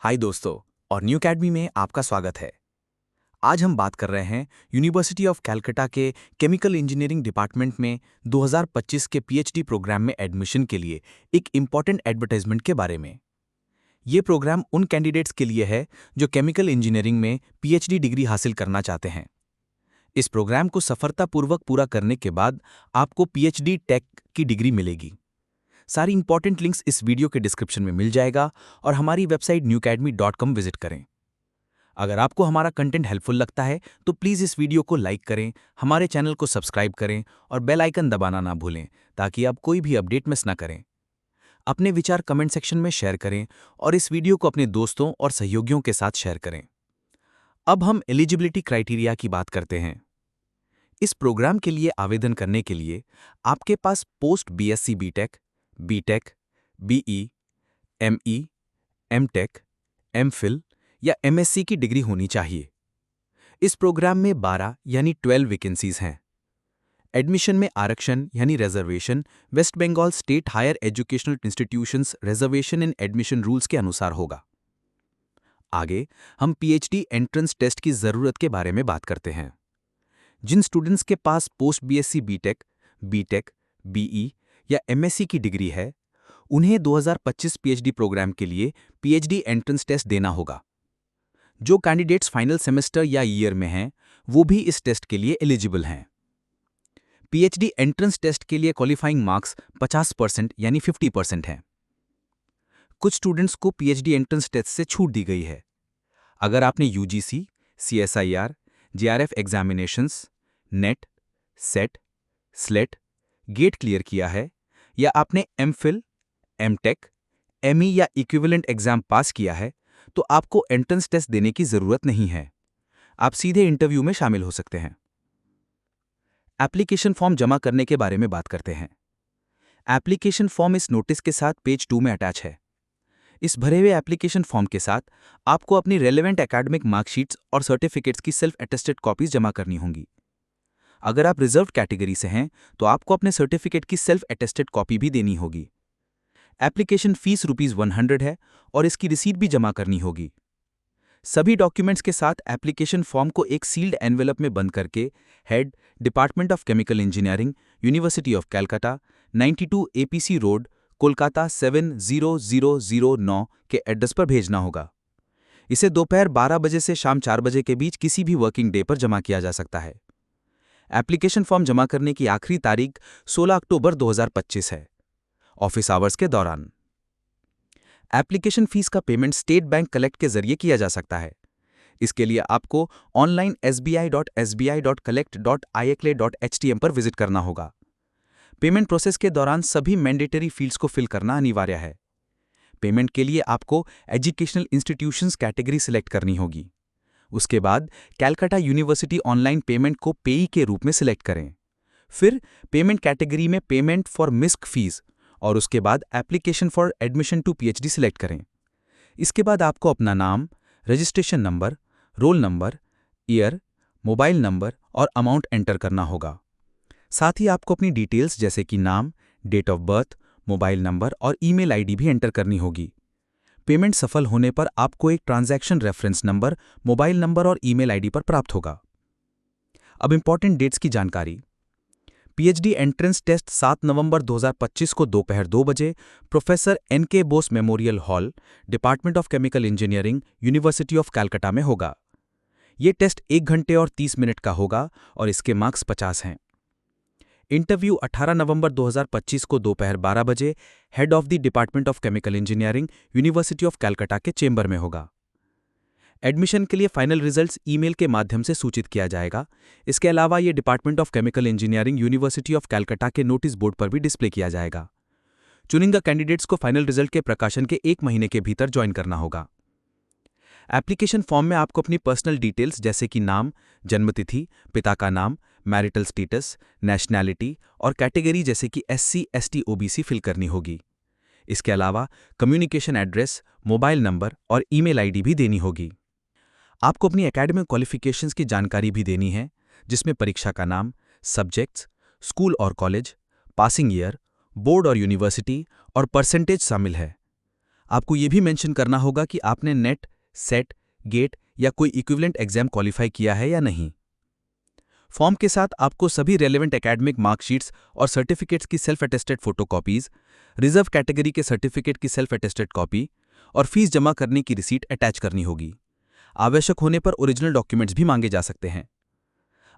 हाय दोस्तों और new academy में आपका स्वागत है। आज हम बात कर रहे हैं यूनिवर्सिटी ऑफ कैलकाटा के केमिकल इंजीनियरिंग डिपार्टमेंट में 2025 के पीएचडी प्रोग्राम में एडमिशन के लिए एक इम्पॉर्टेंट एडवर्टाइजमेंट के बारे में। ये प्रोग्राम उन कैंडिडेट्स के लिए है जो केमिकल इंजीनियरिंग में पीएचडी डिग्री हासिल करना चाहते हैं। इस प्रोग्राम को सफलतापूर्वक पूरा करने के बाद आपको पीएचडी टेक की डिग्री मिलेगी। सारी इंपॉर्टेंट लिंक्स इस वीडियो के डिस्क्रिप्शन में मिल जाएगा और हमारी वेबसाइट newacademy.com विजिट करें। अगर आपको हमारा कंटेंट हेल्पफुल लगता है तो प्लीज़ इस वीडियो को लाइक करें, हमारे चैनल को सब्सक्राइब करें और बेल आइकन दबाना ना भूलें ताकि आप कोई भी अपडेट मिस ना करें। अपने विचार कमेंट सेक्शन में शेयर करें और इस वीडियो को अपने दोस्तों और सहयोगियों के साथ शेयर करें। अब हम एलिजिबिलिटी क्राइटेरिया की बात करते हैं। इस प्रोग्राम के लिए आवेदन करने के लिए आपके पास post BSc BTech, BE, ME, MTech, MPhil या एमएससी की डिग्री होनी चाहिए। इस प्रोग्राम में 12 यानी 12 वैकेंसीज हैं। एडमिशन में आरक्षण यानी reservation West Bengal state higher educational institutions reservation in admission rules के अनुसार होगा। आगे हम पीएचडी एंट्रेंस टेस्ट की जरूरत के बारे में बात करते हैं। जिन स्टूडेंट्स के पास पोस्ट बीएससी बीटेक, बीई या एमएससी की डिग्री है, उन्हें 2025 पीएचडी प्रोग्राम के लिए पीएचडी एंट्रेंस टेस्ट देना होगा। जो कैंडिडेट्स फाइनल सेमेस्टर या ईयर में हैं, वो भी इस टेस्ट के लिए एलिजिबल हैं। पीएचडी एंट्रेंस टेस्ट के लिए क्वालिफाइंग मार्क्स 50% यानी 50% हैं। कुछ स्टूडेंट्स को पीएचडी एंट्रेंस टेस्ट से छूट दी गई है। अगर आपने UGC, CSIR, JRF examinations, net, set, slate, get clear किया है या आपने एमफिल, एमटेक, एमई या इक्विवेलेंट एग्जाम पास किया है, तो आपको एंट्रेंस टेस्ट देने की जरूरत नहीं है। आप सीधे इंटरव्यू में शामिल हो सकते हैं। एप्लीकेशन फॉर्म जमा करने के बारे में बात करते हैं। एप्लीकेशन फॉर्म इस नोटिस के साथ पेज 2 में अटैच है। इस भरे हुए एप्लीकेशन फॉर्म के साथ आपको अपनी रेलेवेंट एकेडमिक मार्कशीट्स और सर्टिफिकेट्स की सेल्फ अटेस्टेड कॉपीज जमा करनी होंगी। अगर आप रिजर्व कैटेगरी से हैं, तो आपको अपने सर्टिफिकेट की सेल्फ अटेस्टेड कॉपी भी देनी होगी। एप्लीकेशन फीस ₹100 है और इसकी रिसीट भी जमा करनी होगी। सभी डॉक्यूमेंट्स के साथ एप्लीकेशन फॉर्म को एक सील्ड एनवेलप में बंद करके head, department of chemical engineering, university of Calcutta, 92 APC road, Kolkata 70009 के एड्रेस पर भेजना होगा। इसे दोपहर 12 बजे से शाम 4 बजे के बीच किसी भी वर्किंग डे पर जमा किया जा सकता है। एप्लीकेशन फॉर्म जमा करने की आखिरी तारीख 16 अक्टूबर 2025 है, ऑफिस आवर्स के दौरान। एप्लीकेशन फीस का पेमेंट स्टेट बैंक कलेक्ट के जरिए किया जा सकता है। इसके लिए आपको ऑनलाइन sbi.collect.iaclay.htm पर विजिट करना होगा। पेमेंट प्रोसेस के दौरान सभी मैंडेटरी फील्ड्स को फिल करना अनिवार्य है। पेमेंट के लिए आपको एजुकेशनल इंस्टीट्यूशंस कैटेगरी सिलेक्ट करनी होगी। उसके बाद कैलकाटा यूनिवर्सिटी ऑनलाइन पेमेंट को पेई के रूप में सिलेक्ट करें। फिर पेमेंट कैटेगरी में पेमेंट फॉर मिस्ड फीस और उसके बाद application for admission to PhD select करें। इसके बाद आपको अपना नाम, registration number, roll number, year, mobile number और अमाउंट एंटर करना होगा। साथ ही आपको अपनी डिटेल्स जैसे कि नाम, date of birth, mobile number और ईमेल आईडी भी एंटर करनी होगी। पेमेंट सफल होने पर आपको एक transaction reference number, mobile number और ईमेल आईडी पर प्राप्त होगा। अब इंपॉर्टेंट डेट्स की जानकारी। पीएचडी एंट्रेंस टेस्ट 7 नवंबर 2025 को दोपहर 2 बजे professor NK Bose memorial hall, department of chemical engineering, university of Calcutta में होगा। ये टेस्ट 1 घंटे और 30 मिनट का होगा और इसके मार्क्स 50 हैं। इंटरव्यू 18 नवंबर 2025 को दोपहर 12 बजे head of the department of chemical engineering, university of Calcutta के चेंबर में होगा। एडमिशन के लिए फाइनल रिजल्ट्स ईमेल के माध्यम से सूचित किया जाएगा। इसके अलावा ये department of chemical engineering, university of Calcutta के नोटिस बोर्ड पर भी डिस्प्ले किया जाएगा। चुनिंदा कैंडिडेट्स को फाइनल रिजल्ट के प्रकाशन के 1 महीने के भीतर ज्वाइन करना होगा। एप्लीकेशन फॉर्म में आपको अपनी पर्सनल डिटेल्स जैसे कि नाम, जन्मतिथि, पिता का नाम, मैरिटल स्टेटस, नेशनैलिटी और कैटेगरी जैसे कि SC, ST, OBC फिल करनी होगी। इसके अलावा कम्युनिकेशन एड्रेस, मोबाइल नंबर और ईमेल आईडी भी देनी होगी। आपको अपनी एकेडमिक क्वालिफिकेशंस की जानकारी भी देनी है, जिसमें परीक्षा का नाम, सब्जेक्ट्स, स्कूल और कॉलेज, पासिंग ईयर, बोर्ड और यूनिवर्सिटी और परसेंटेज शामिल है। आपको ये भी मेंशन करना होगा कि आपने नेट, सेट, गेट या कोई इक्विवेलेंट एग्जाम क्वालिफाई किया है या नहीं। फॉर्म के साथ आपको सभी रेलेवेंट एकेडमिक मार्कशीट्स और सर्टिफिकेट्स की self attested photocopies, reserve category के सर्टिफिकेट की सेल्फ अटेस्टेड कॉपी और फीस जमा करने की रिसीट अटैच करनी होगी। आवश्यक होने पर ओरिजिनल डॉक्यूमेंट्स भी मांगे जा सकते हैं।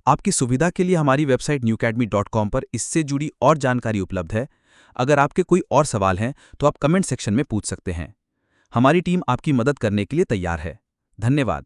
आपकी सुविधा के लिए हमारी वेबसाइट newacademy.com पर इससे जुड़ी और जानकारी उपलब्ध है। अगर आपके कोई और सवाल हैं तो आप कमेंट सेक्शन में पूछ सकते हैं। हमारी टीम आपकी मदद करने के लिए तैयार है। धन्यवाद।